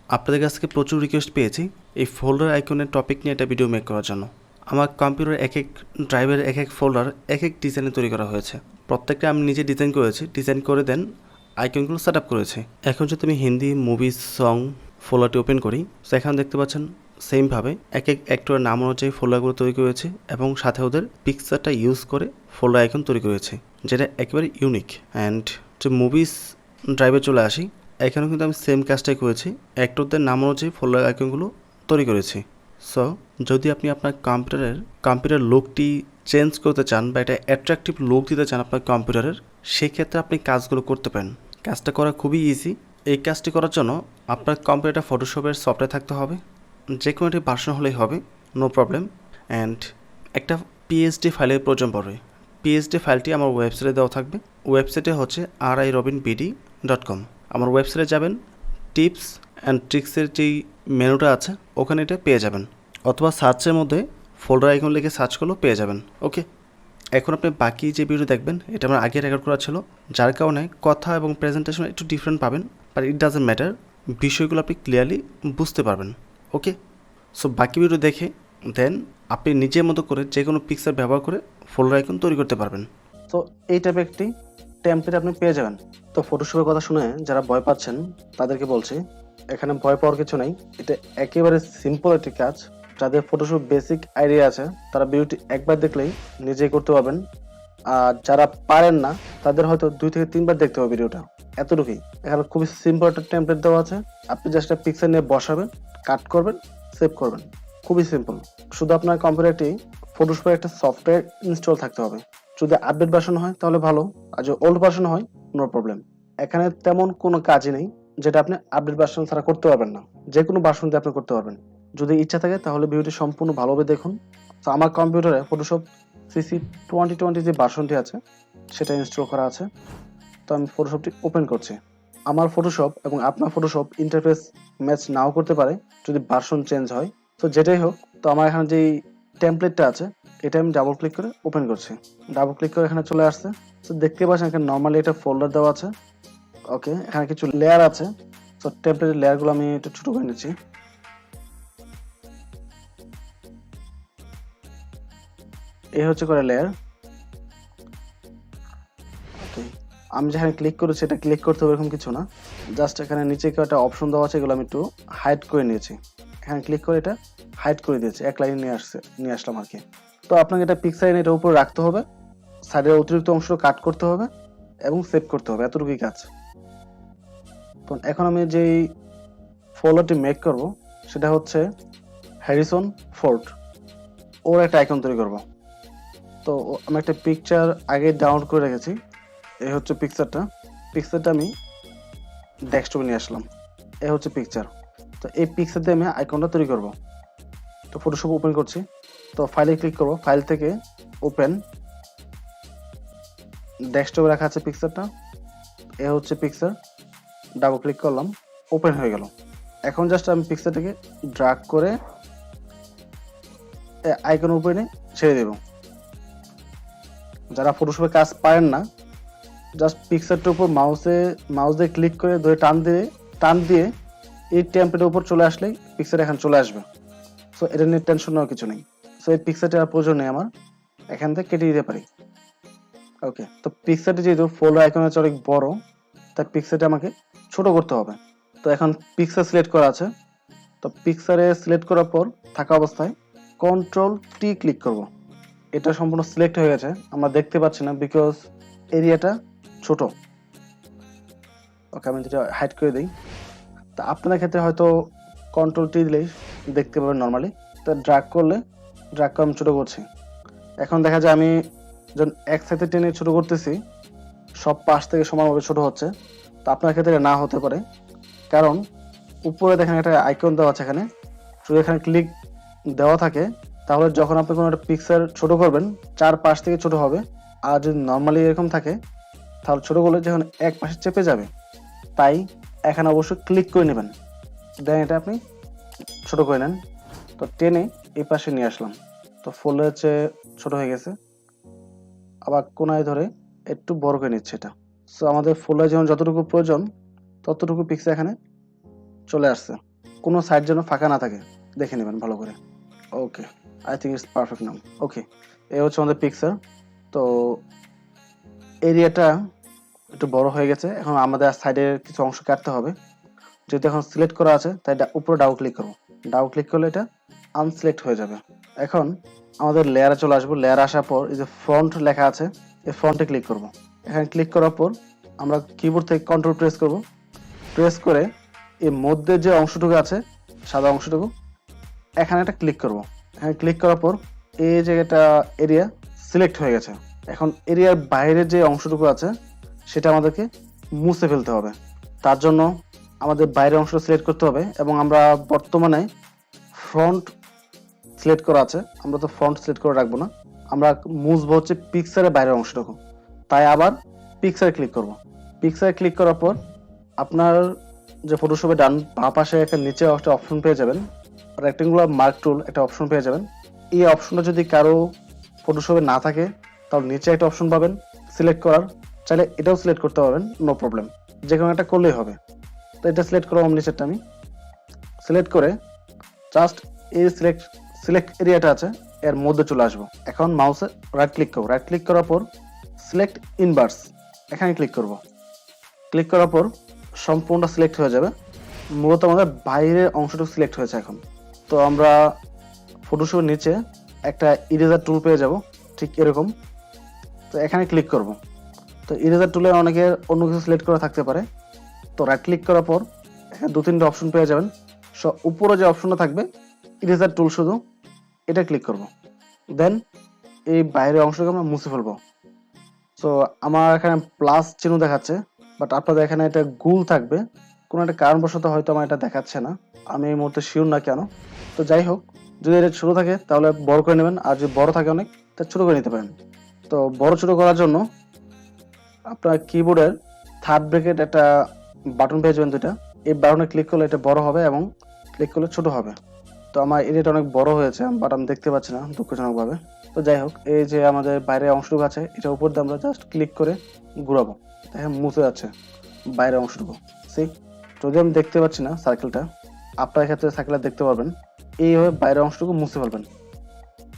আপনাদের কাছ থেকে প্রচুর রিকোয়েস্ট পেয়েছি এই ফোল্ডার আইকনের টপিক নিয়ে একটা ভিডিও মেক করার জন্য। আমার কম্পিউটার এক এক ড্রাইভের এক এক ফোল্ডার এক এক ডিজাইনে তৈরি করা হয়েছে। প্রত্যেকটা আমি নিজে ডিজাইন করেছি, ডিজাইন করে দেন আইকনগুলো সেট আপ করেছি। এখন যদি আমি হিন্দি মুভিজ সং ফোল্ডারটি ওপেন করি, তো এখানে দেখতে পাচ্ছেন সেমভাবে এক এক অ্যাক্টরের নাম অনুযায়ী ফোল্ডারগুলো তৈরি করেছে এবং সাথে ওদের পিকচারটা ইউজ করে ফোল্ডার আইকন তৈরি করেছে, যেটা একেবারে ইউনিক। অ্যান্ড যে মুভিজ ড্রাইভে চলে আসি, এখানেও কিন্তু আমি সেম কাজটাই করেছি, অ্যাক্টরদের নাম অনুযায়ী ফোল্ডার আইকনগুলো তৈরি করেছি। সো যদি আপনি আপনার কম্পিউটার লুকটি চেঞ্জ করতে চান বা এটা অ্যাট্রাকটিভ লুক দিতে চান আপনার কম্পিউটারের, সেই ক্ষেত্রে আপনি কাজগুলো করতে পারেন। কাজটা করা খুবই ইজি। এই কাজটি করার জন্য আপনার কম্পিউটার ফটোশপের সফটওয়্যার থাকতে হবে, যে কোনো একটি ভার্সন হলেই হবে, নো প্রবলেম। অ্যান্ড একটা পিএইচডি ফাইলের প্রয়োজন পড়বে। পিএইচডি ফাইলটি আমার ওয়েবসাইটে দেওয়া থাকবে। ওয়েবসাইটে হচ্ছে rirobineee.com। আমার ওয়েবসাইটে যাবেন, টিপস অ্যান্ড ট্রিক্সের যেই মেনুটা আছে ওখানে এটা পেয়ে যাবেন, অথবা সার্চের মধ্যে ফোল্ডার আইকন লিখে সার্চ করলেও পেয়ে যাবেন। ওকে, এখন আপনি বাকি যে ভিডিও দেখবেন এটা আমার আগে রেকর্ড করা ছিল, যার কারণে কথা এবং প্রেজেন্টেশন একটু ডিফারেন্ট পাবেন, বাট ইট ডাজন্ট ম্যাটার, বিষয়গুলো আপনি ক্লিয়ারলি বুঝতে পারবেন। ওকে, সো বাকি ভিডিও দেখে দেন আপনি নিজের মতো করে যে কোনো পিকচার ব্যবহার করে ফোল্ডার আইকন তৈরি করতে পারবেন। তো এই টাইপের একটি টেমপ্লেট আপনি পেয়ে যাবেন। তো ফটোশপের কথা শুনে যারা ভয় পাচ্ছেন তাদেরকে বলছি, এখানে ভয় পাওয়ার কিছু নেই। এটা একেবারে সিম্পল একটি কাজ। যাদের ফটোশপ বেসিক আইডিয়া আছে তারা ভিডিওটি একবার দেখলেই নিজেই করতে পারবেন। আর যারা পারেন না তাদের হয়তো 2 থেকে 3 বার দেখতে হবে ভিডিওটা, এতটুকুই। এখানে খুবই সিম্পল একটা টেমপ্লেট দেওয়া আছে। আপনি জাস্ট একটা পিকচার নিয়ে বসাবেন, কাট করবেন, সেভ করবেন, খুবই সিম্পল। শুধু আপনার কম্পিউটারটি ফটোশপের একটা সফটওয়্যার ইনস্টল থাকতে হবে। যদি আপডেট ভার্সন হয় তাহলে ভালো, আর যদি ওল্ড ভার্সন হয় নো প্রবলেম। এখানে তেমন কোনো কাজই নেই যেটা আপনি আপডেট ভার্সন ছাড়া করতে পারবেন না। যে কোনো ভার্সন দিয়ে আপনি করতে পারবেন। যদি ইচ্ছা থাকে তাহলে ভিডিওটি সম্পূর্ণ ভালোভাবে দেখুন। তো আমার কম্পিউটারে ফটোশপ সিসি 2020 যে ভার্সনটি আছে সেটা ইনস্টল করা আছে। তো আমি ফটোশপটি ওপেন করছি। আমার ফটোশপ এবং আপনার ফটোশপ ইন্টারফেস ম্যাচ নাও করতে পারে যদি ভার্সন চেঞ্জ হয়। তো যেটাই হোক, তো আমার এখানে যেই টেমপ্লেটটা আছে এটা আমি ডাবল ক্লিক করে ওপেন করছি। ডাবল ক্লিক করে এখানে চলে আসছে। তো দেখতে পাচ্ছেন এখানে নর্মালি একটা ফোল্ডার দেওয়া আছে। ওকে, এখানে কিছু লেয়ার আছে। তো টেমপ্লেটের লেয়ারগুলো আমি একটু ছোট করে নিচ্ছি। এই হচ্ছে করে লেয়ার। ওকে, আমি যেখানে ক্লিক করেছি এটা ক্লিক করতে হবে এরকম কিছু না। জাস্ট এখানে নিচে একটা অপশন দেওয়া আছে, এগুলো আমি একটু হাইড করে নিয়েছি। এখানে ক্লিক করে এটা হাইড করে দিয়েছি, এক লাইন নিয়ে আসলাম আর কি। তো আপনাকে এটা পিক্সার এনে এটার উপর রাখতে হবে, সাইডের অতিরিক্ত অংশটা কাট করতে হবে এবং সেভ করতে হবে, এতটুকুই কাজ। তো এখন আমি যেই ফলোটি মেক করব সেটা হচ্ছে হ্যারিসন ফোর্ড, ওর একটা আইকন তৈরি করব। তো আমি একটা পিকচার আগে ডাউনলোড করে রেখেছি। এই হচ্ছে পিকচারটা আমি ডেস্কটপে নিয়ে আসলাম। এই হচ্ছে পিকচার। তো এই পিকচার দিয়ে আমি আইকনটা তৈরি করব। তো ফটোশপ ওপেন করছি। তো ফাইলে ক্লিক করব, ফাইল থেকে ওপেন, ডেস্কটপে রাখা আছে পিকচারটা। এ হচ্ছে পিকচার, ডাবল ক্লিক করলাম, ওপেন হয়ে গেল। এখন জাস্ট আমি পিকচারটাকে ড্র্যাগ করে আইকন উপরে ছেড়ে দেব। যারা ফটোশপে কাজ পারেন না, জাস্ট পিকচারটার উপর মাউস দিয়ে ক্লিক করে ধরে টান দিয়ে এই টেমপ্লেটের উপর চলে আসলেই পিকচার এখানে চলে আসবে। সো এটা নিয়ে টেনশন নেওয়ার কিছু নেই। সো এই পিকচারটা আর প্রয়োজন নেই আমার, এখান থেকে কেটে দিতে পারি। ওকে, তো পিকচারটি যেহেতু ফোল্ডার আইকনের চেয়ে অনেক বড়, তাই পিকচারটা আমাকে ছোট করতে হবে। তো এখন পিকচার সিলেক্ট করা আছে। তো পিকচারে সিলেক্ট করার পর থাকা অবস্থায় Ctrl+T ক্লিক করব। এটা সম্পূর্ণ সিলেক্ট হয়ে গেছে, আমরা দেখতে পাচ্ছি না বিকজ এরিয়াটা ছোট। ওকে, আমি যেটা হাইড করে দিই। তা আপনার ক্ষেত্রে হয়তো Ctrl+T দিলেই দেখতে পাবেন নর্মালি। তো ড্র্যাগ করে আমি ছোট করছি। এখন দেখা যায় আমি যখন একসাথে টেনে ছোট করতেছি সব পাশ থেকে সমানভাবে ছোট হচ্ছে। তো আপনার ক্ষেত্রে না হতে পারে, কারণ উপরে দেখেন একটা আইকন দেওয়া আছে, এখানে যদি এখানে ক্লিক দেওয়া থাকে তাহলে যখন আপনি কোনো একটা পিকচার ছোট করবেন 4 পাশ থেকে ছোট হবে। আর যদি নর্মালি এরকম থাকে তাহলে ছোট করলে যখন এক পাশে চেপে যাবে। তাই এখানে অবশ্যই ক্লিক করে নেবেন, দেন এটা আপনি ছোট করে নেন। তো টেনে এই পাশে নিয়ে আসলাম। তো ফোল্ডার চেয়ে ছোট হয়ে গেছে, আবার কোনায় ধরে একটু বড় করে নিচ্ছে এটা। সো আমাদের ফোল্ডার যেমন যতটুকু প্রয়োজন ততটুকু পিকচার এখানে চলে আসছে। কোনো সাইড যেন ফাঁকা না থাকে দেখে নেবেন ভালো করে। ওকে, আই থিঙ্ক ইটস পারফেক্ট নাও। ওকে, এই হচ্ছে আমাদের পিকচার। তো এরিয়াটা একটু বড় হয়ে গেছে, এখন আমাদের সাইডের কিছু অংশ কাটতে হবে। যেহেতু এখন সিলেক্ট করা আছে তাই উপরে ডাবল ক্লিক করবো। ডাবল ক্লিক করলে এটা আনসিলেক্ট হয়ে যাবে। এখন আমাদের লেয়ারে চলে আসবো। লেয়ারে আসার পর এই যে ফ্রন্ট লেখা আছে, এই ফ্রন্টে ক্লিক করব। এখানে ক্লিক করার পর আমরা কিবোর্ড থেকে কন্ট্রোল প্রেস করব। প্রেস করে এর মধ্যে যে অংশটুকু আছে, সাদা অংশটুকু, এখানে একটা ক্লিক করব। এখানে ক্লিক করার পর এই জায়গাটা এরিয়া সিলেক্ট হয়ে গেছে। এখন এরিয়ার বাইরে যে অংশটুকু আছে সেটা আমাদেরকে মুছে ফেলতে হবে। তার জন্য আমাদের বাইরের অংশটা সিলেক্ট করতে হবে, এবং আমরা বর্তমানে ফ্রন্ট সিলেক্ট করা আছে, আমরা তো ফ্রন্ট সিলেক্ট করে রাখবো না, আমরা মুছবো হচ্ছে পিকচারের বাইরের অংশটুকু। তাই আবার পিকচারে ক্লিক করব। পিকচারে ক্লিক করার পর আপনার যে ফটোশপে ডান বাঁ পাশে একটা নিচে একটা অপশন পেয়ে যাবেন, রেক্টেঙ্গুলার মার্ক টুল একটা অপশন পেয়ে যাবেন। এই অপশনটা যদি কারো ফটোশপে না থাকে তাহলে নিচে একটা অপশন পাবেন সিলেক্ট করার, চাইলে এটাও সিলেক্ট করতে পারবেন, নো প্রবলেম, যে কোনো একটা করলেই হবে। তো এটা সিলেক্ট করলাম, নিচেরটা আমি সিলেক্ট করে জাস্ট এই সিলেক্ট এরিয়াটা আছে এর মধ্যে চলে আসবো। এখন মাউসে রাইট ক্লিক করবো। রাইট ক্লিক করার পর সিলেক্ট ইনভার্স, এখানে ক্লিক করব। ক্লিক করার পর সম্পূর্ণ সিলেক্ট হয়ে যাবে। মূলত আমাদের বাইরের অংশটুকু সিলেক্ট হয়েছে এখন। তো আমরা ফটোশপের নিচে একটা ইরেজার টুল পেয়ে যাব, ঠিক এরকম। তো এখানে ক্লিক করব। তো ইরেজার টুলে অনেকের অন্য কিছু সিলেক্ট করা থাকতে পারে। তো রাইট ক্লিক করার পর এখানে 2-3টা অপশন পেয়ে যাবেন। উপরে যে অপশনটা থাকবে ইরেজার টুল, শুধু এটা ক্লিক করব। দেন এই বাইরের অংশটাকে আমরা মুছে ফেলবো। তো আমার এখানে প্লাস চিহ্ন দেখাচ্ছে, বাট আপনাদের এখানে এটা গুল থাকবে। কোনো একটা কারণবশত হয়তো আমার এটা দেখাচ্ছে না, আমি এই মুহূর্তে শিওর না কেন। তো যাই হোক, যদি এটা ছোট থাকে তাহলে বড় করে নেবেন, আর যদি বড় থাকে অনেক তাহলে ছোট করে নিতে পারেন। তো বড় ছোট করার জন্য আপনার কিবোর্ডের থার্ড ব্র্যাকেট একটা বাটন পেয়ে যাবেন, দুইটা। এই বাটনে ক্লিক করলে এটা বড় হবে এবং ক্লিক করলে ছোট হবে। তো আমার এরিয়াটা অনেক বড় হয়েছে, বাট আমি দেখতে পাচ্ছি না দুঃখজনকভাবে। তো যাই হোক, এই যে আমাদের বাইরের অংশটুকু আছে এটার উপর দিয়ে আমরা জাস্ট ক্লিক করে ঘুরাবো, দেখেন মুছে যাচ্ছে বাইরের অংশটুকু। যদি আমি দেখতে পাচ্ছি না সার্কেলটা, আপনার ক্ষেত্রে সার্কেলটা দেখতে পারবেন। এইভাবে বাইরের অংশটুকু মুছে ফেলবেন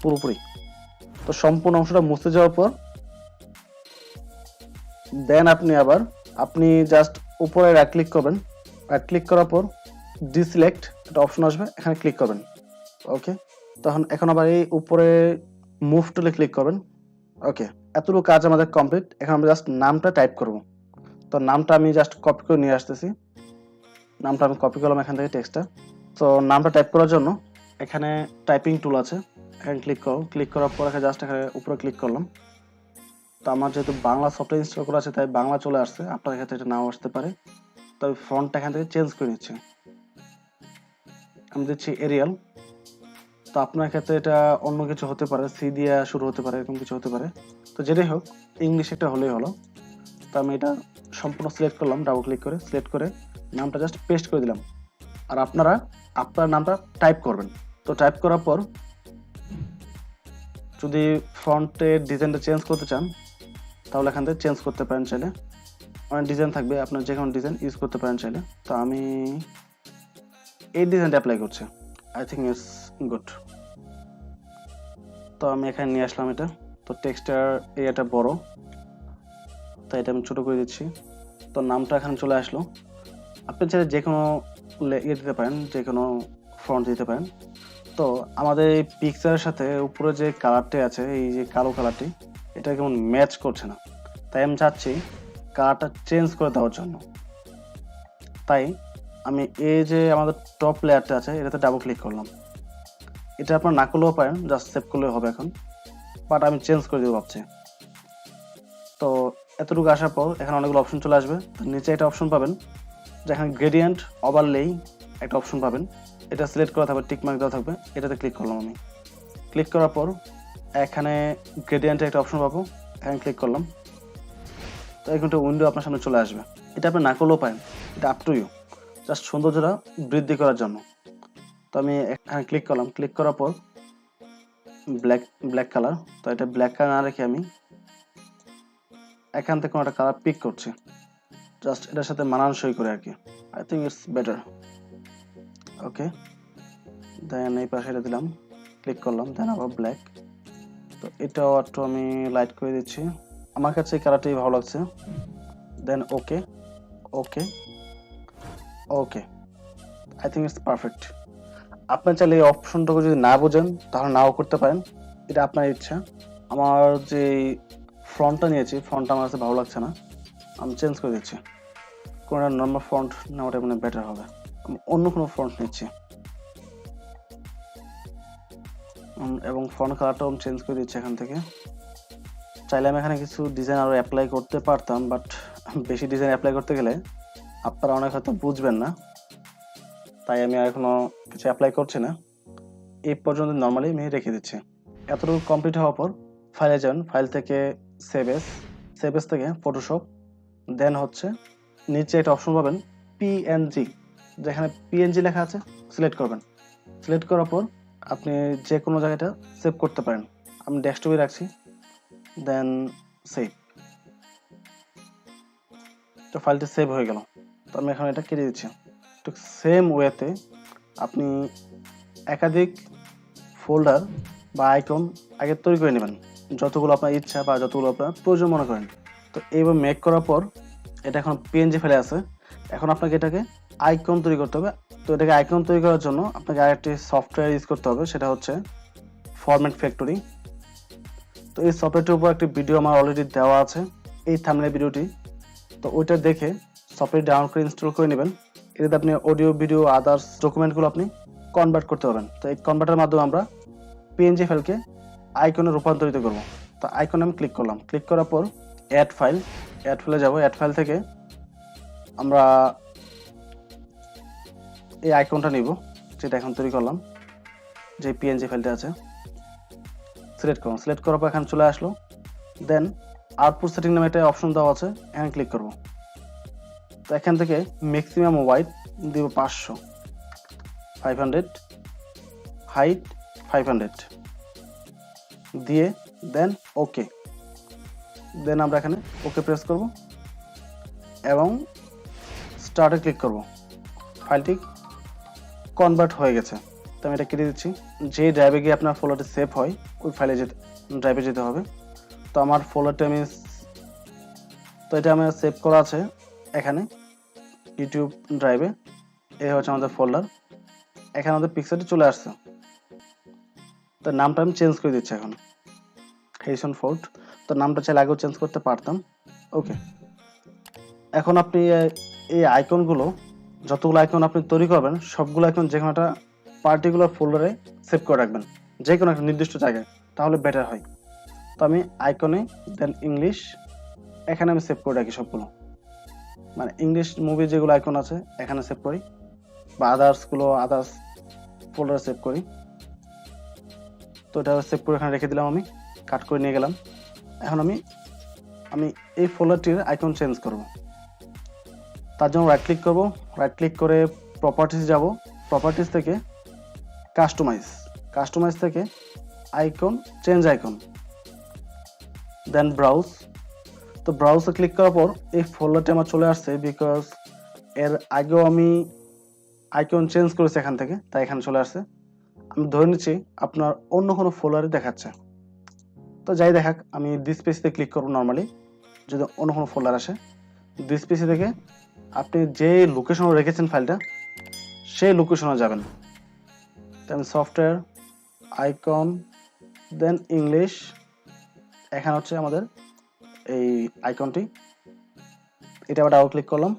পুরোপুরি। তো সম্পূর্ণ অংশটা মুছে যাওয়ার পর দেন আপনি জাস্ট উপরে রাইট ক্লিক করবেন। রাইট ক্লিক করার পর ডিসিলেক্ট একটা অপশন আসবে, এখানে ক্লিক করবেন। ওকে, তখন এখন আবার এই উপরে মুভ টুলে ক্লিক করবেন। ওকে, এতটুকু কাজ আমাদের কমপ্লিট। এখন আমরা জাস্ট নামটা টাইপ করব। তো নামটা আমি জাস্ট কপি করে নিয়ে আসতেছি। নামটা আমি কপি করলাম এখান থেকে টেক্সটটা। তো নামটা টাইপ করার জন্য এখানে টাইপিং টুল আছে, এখানে ক্লিক করো। ক্লিক করার পর এখানে জাস্ট এখানে উপরে ক্লিক করলাম। তো আমার যেহেতু বাংলা সফটওয়্যার ইনস্টল করা আছে তাই বাংলা চলে আসছে, আপনার ক্ষেত্রে এটা নাও আসতে পারে। তবে ফন্টটা এখান থেকে চেঞ্জ করে নিচ্ছি, আমি দিচ্ছি এরিয়াল। তো আপনার ক্ষেত্রে এটা অন্য কিছু হতে পারে, সি দিয়ে শুরু হতে পারে, এরকম কিছু হতে পারে। তো যেটাই হোক, ইংলিশ একটা হলেই হলো। তো আমি এটা সম্পূর্ণ সিলেক্ট করলাম, ডাবল ক্লিক করে সিলেক্ট করে নামটা জাস্ট পেস্ট করে দিলাম। আর আপনারা আপনার নামটা টাইপ করবেন। তো টাইপ করার পর যদি ফন্টের ডিজাইনটা চেঞ্জ করতে চান তাহলে এখান থেকে চেঞ্জ করতে পারেন চাইলে। অনেক ডিজাইন থাকবে, আপনার যে কোনো ডিজাইন ইউজ করতে পারেন চাইলে। তো আমি এই ডিজাইনটা অ্যাপ্লাই করছি, আই থিঙ্ক ইটস গুড। তো আমি এখানে নিয়ে আসলাম এটা। তো টেক্সটার এরিয়াটা বড়, তাই এটা আমি ছোট করে দিচ্ছি। তো নামটা এখানে চলে আসলো। আপনি চাইলে যে কোনো ইয়ে দিতে পারেন, যে কোনো ফন্ট দিতে পারেন। তো আমাদের এই পিকচারের সাথে উপরে যে কালারটি আছে, এই যে কালো কালারটি, এটা কেমন ম্যাচ করছে না। তাই আমি চাচ্ছি কালারটা চেঞ্জ করে দেওয়ার জন্য। তাই আমি এই যে আমাদের টপ লেয়ারটা আছে এটাতে ডাবল ক্লিক করলাম। এটা আপনার না করলেও পারেন, জাস্ট সেভ করলেও হবে এখন, বাট আমি চেঞ্জ করে দেবো ভাবছি। তো এতটুকু আসার পর এখানে অনেকগুলো অপশন চলে আসবে। নিচে একটা অপশন পাবেন যেখানে গ্রেডিয়েন্ট ওভারলেই একটা অপশন পাবেন, এটা সিলেক্ট করা থাকবে, টিক মার্ক দেওয়া থাকবে, এটাতে ক্লিক করলাম আমি। ক্লিক করার পর এখানে গ্রেডিয়েন্টের একটা অপশন পাবো, এখানে ক্লিক করলাম। তো এখন একটা উইন্ডো আপনার সামনে চলে আসবে। এটা আপনি না করলেও পারেন, এটা আপ টু ইউ, জাস্ট সৌন্দর্যটা বৃদ্ধি করার জন্য। তো আমি এখানে ক্লিক করলাম। ক্লিক করার পর ব্ল্যাক কালার, তো এটা ব্ল্যাক কালার না রেখে আমি এখান থেকে কোনো একটা কালার পিক করছি, জাস্ট এটার সাথে মানানসই করে আর কি। I think it's better. Okay, then এই পাশে এটা দিলাম, ক্লিক করলাম, দেন আবার ব্ল্যাক। তো এটাও একটু আমি লাইট করে দিচ্ছি, আমার কাছে এই কালারটাই ভালো লাগছে। দেন ওকে ওকে ওকে, আই থিঙ্ক ইটস পারফেক্ট। আপনার চাইলে এই অপশনটাকে যদি না বোঝেন তাহলে নাও করতে পারেন, এটা আপনার ইচ্ছা। আমার যে ফ্রন্টটা নিয়েছি, ফ্রন্টটা আমার কাছে ভালো লাগছে না, আমি চেঞ্জ করে দিচ্ছি। কোনো নর্মাল ফন্ট নেওয়াটা মানে বেটার হবে, আমি অন্য কোনো ফন্ট নিচ্ছি। এবং ফন্ট কালারটাও আমি চেঞ্জ করে দিচ্ছি এখান থেকে। চাইলে আমি এখানে কিছু ডিজাইন আরও অ্যাপ্লাই করতে পারতাম, বাট বেশি ডিজাইন অ্যাপ্লাই করতে গেলে আপনারা অনেক হয়তো বুঝবেন না, তাই আমি এখনো কিছু অ্যাপ্লাই করছি না। এই পর্যন্ত নর্মালি আমি রেখে দিচ্ছি। এতটুকু কমপ্লিট হওয়ার পর ফাইলে যান, ফাইল থেকে সেভ এস থেকে ফটোশপ, দেন হচ্ছে নিচে একটা অপশন পাবেন পিএনজি, যেখানে পিএনজি লেখা আছে সিলেক্ট করবেন। সিলেক্ট করার পর আপনি যে কোনো জায়গাটা সেভ করতে পারেন, আমি ডেস্কটপে রাখছি। দেন সেভ, তো ফাইলটা সেভ হয়ে গেল। তো আমি এখন এটা কেটে দিচ্ছি। ঠিক সেম ওয়েতে আপনি একাধিক ফোল্ডার বা আইকন আগে তৈরি করে নেবেন, যতগুলো আপনার ইচ্ছা বা যতগুলো আপনার প্রয়োজন মনে করেন। তো এইভাবে মেক করার পর এটা এখন পিএনজি ফেলে আছে, এখন আপনাকে এটাকে আইকন তৈরি করতে হবে। তো এটাকে আইকন তৈরি করার জন্য আপনাকে আরেকটি সফটওয়্যার ইউজ করতে হবে, সেটা হচ্ছে ফরম্যাট ফ্যাক্টরি। তো এই সফটওয়্যারটির উপর একটি ভিডিও আমার অলরেডি দেওয়া আছে, এই থাম্বনেল ভিডিওটি। তো ওইটা দেখে সফটওয়্যার ডাউনলোড করে ইনস্টল করে নেবেন। এটাতে আপনি অডিও, ভিডিও, আদার্স ডকুমেন্টগুলো আপনি কনভার্ট করতে পারবেন। তো এই কনভার্টারের মাধ্যমে আমরা পিএনজি ফাইলকে আইকনে রূপান্তরিত করব। তো আইকনে আমি ক্লিক করলাম, ক্লিক করার পর অ্যাড ফাইলে যাব। অ্যাড ফাইল থেকে আমরা এই আইকনটা নিব, যেটা এখন তৈরি করলাম, যে পিএনজি ফাইলটা আছে। সিলেক্ট করুন, সিলেক্ট করার পর এখানে চলে আসলো। দেন আউটপুট সেটিং নামে একটা অপশন দেওয়া আছে, এখানে ক্লিক করব। তো এখান থেকে ম্যাক্সিমাম ওয়াইড দিব 500, 500, হাইট 500 দিয়ে দেন ওকে। দেন আমরা এখানে ওকে প্রেস করব এবং স্টার্টে ক্লিক করব। ফাইলটি কনভার্ট হয়ে গেছে। তো আমি এটা কেটে দিচ্ছি। যে ড্রাইভে গিয়ে আপনার ফোল্ডারটি সেভ হয় ওই ড্রাইভে যেতে হবে। তো আমার ফোল্ডারটা এটা আমার সেভ করা আছে এখানে ইউটিউব ড্রাইভে। এই হচ্ছে আমাদের ফোল্ডার, এখানে আমাদের পিকচারটি চলে আসছে। তো নামটা আমি চেঞ্জ করে দিচ্ছি এখন, হেইসন ফোর্ট। তো নামটা চাইলে আগেও চেঞ্জ করতে পারতাম। ওকে, এখন আপনি এই আইকনগুলো, যতগুলো আইকন আপনি তৈরি করবেন সবগুলো আইকন যে কোনো একটা পার্টিকুলার ফোল্ডারে সেভ করে রাখবেন, যে কোনো একটা নির্দিষ্ট জায়গায়, তাহলে বেটার হয়। তো আমি আইকনে দেন ইংলিশ, এখানে আমি সেভ করে রাখি সবগুলো, মানে ইংলিশ মুভির যেগুলো আইকন আছে এখানে সেভ করি, বা আদার্স ফোল্ডারে সেভ করি। তো এটা সেভ করে এখানে রেখে দিলাম, আমি কাট করে নিয়ে গেলাম। এখন আমি এই ফোল্ডারটির আইকন চেঞ্জ করব। তার জন্য রাইট ক্লিক করব, রাইট ক্লিক করে প্রপার্টিস যাব, প্রপার্টিস থেকে কাস্টমাইজ থেকে আইকন, চেঞ্জ আইকন, দেন ব্রাউজ। তো ব্রাউজে ক্লিক করার পর এই ফোল্ডারটি আমার চলে আসছে, বিকজ এর আগেও আমি আইকন চেঞ্জ করেছি এখান থেকে, তাই এখানে চলে আসছে। আমি ধরে নিচ্ছি আপনার অন্য কোনো ফোল্ডারে দেখাচ্ছে, তো যাই দেখাক, আমি দিস পেজে ক্লিক করব। নর্মালি যদি অন্য কোনো ফোল্ডার আসে, দিস পেজে থেকে আপনি যে লোকেশনে রেখেছেন ফাইলটা সেই লোকেশনে যাবেন। দেন সফটওয়্যার, আইকন, দেন ইংলিশ, এখানে হচ্ছে আমাদের এই আইকনটি, এটা আবার ডাবল ক্লিক করলাম,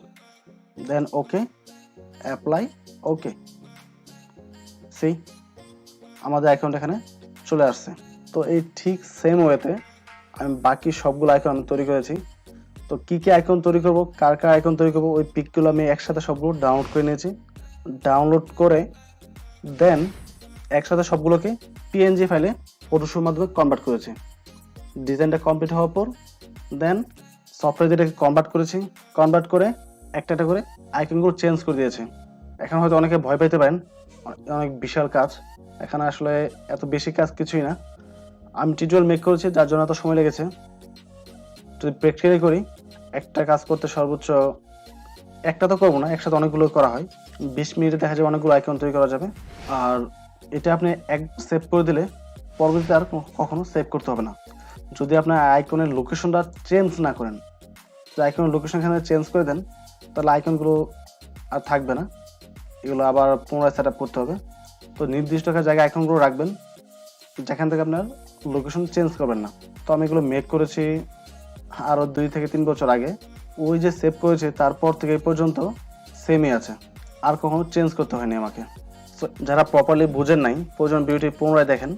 দেন ওকে, অ্যাপ্লাই, ওকে। সি আমাদের আইকনটা এখানে চলে আসছে। তো এই ঠিক সেম ওয়েতে আমি বাকি সবগুলো আইকন আমি তৈরি করেছি। তো কি কি আইকন তৈরি করব, কার আইকন তৈরি করব, ওই পিকগুলো আমি একসাথে সবগুলো ডাউনলোড করে নিয়েছি। ডাউনলোড করে দেন একসাথে সবগুলোকে পিএনজি ফাইলে ফটোশপের মাধ্যমে কনভার্ট করেছি। ডিজাইনটা কমপ্লিট হওয়ার পর দেন সফটওয়্যার যেটাকে কনভার্ট করে একটা একটা করে আইকনগুলো চেঞ্জ করে দিয়েছি। এখন হয়তো অনেকে ভয় পেতে পারেন, অনেক বিশাল কাজ, এখানে আসলে এত বেশি কাজ কিছুই না। আমি টিউটোরিয়াল মেক করেছি যার জন্য এত সময় লেগেছে। যদি প্র্যাকটিক্যালি করি, একটা কাজ করতে সর্বোচ্চ, একটা তো করবো না, একসাথে অনেকগুলো করা হয়, 20 মিনিটে দেখা যাবে অনেকগুলো আইকন তৈরি করা যাবে। আর এটা আপনি এক সেভ করে দিলে পরবর্তীতে আর কখনো সেভ করতে হবে না। যদি আপনার আইকনের লোকেশনটা চেঞ্জ না করেন, আইকনের লোকেশন এখানে চেঞ্জ করে দেন, তাহলে আইকনগুলো আর থাকবে না, এগুলো আবার পুনরায় সেট আপ করতে হবে। তো নির্দিষ্ট একটা জায়গায় আইকনগুলো রাখবেন যেখান থেকে আপনার লোকেশন চেঞ্জ করবেন না। তো আমি এগুলো মেক করেছি আরও 2 থেকে 3 বছর আগে। ওই যে সেভ করেছে তারপর থেকে এই পর্যন্ত সেমই আছে, আর কখনো চেঞ্জ করতে হয়নি আমাকে। তো যারা প্রপারলি বুঝেন নাই, প্রয়োজন ভিডিওটি পুনরায় দেখেন,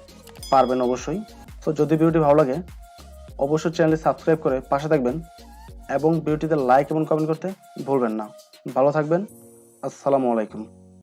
পারবেন অবশ্যই। তো যদি ভিডিওটি ভালো লাগে অবশ্যই চ্যানেলটি সাবস্ক্রাইব করে পাশে থাকবেন এবং ভিডিওটিতে লাইক এবং কমেন্ট করতে ভুলবেন না। ভালো থাকবেন। আসসালামু আলাইকুম।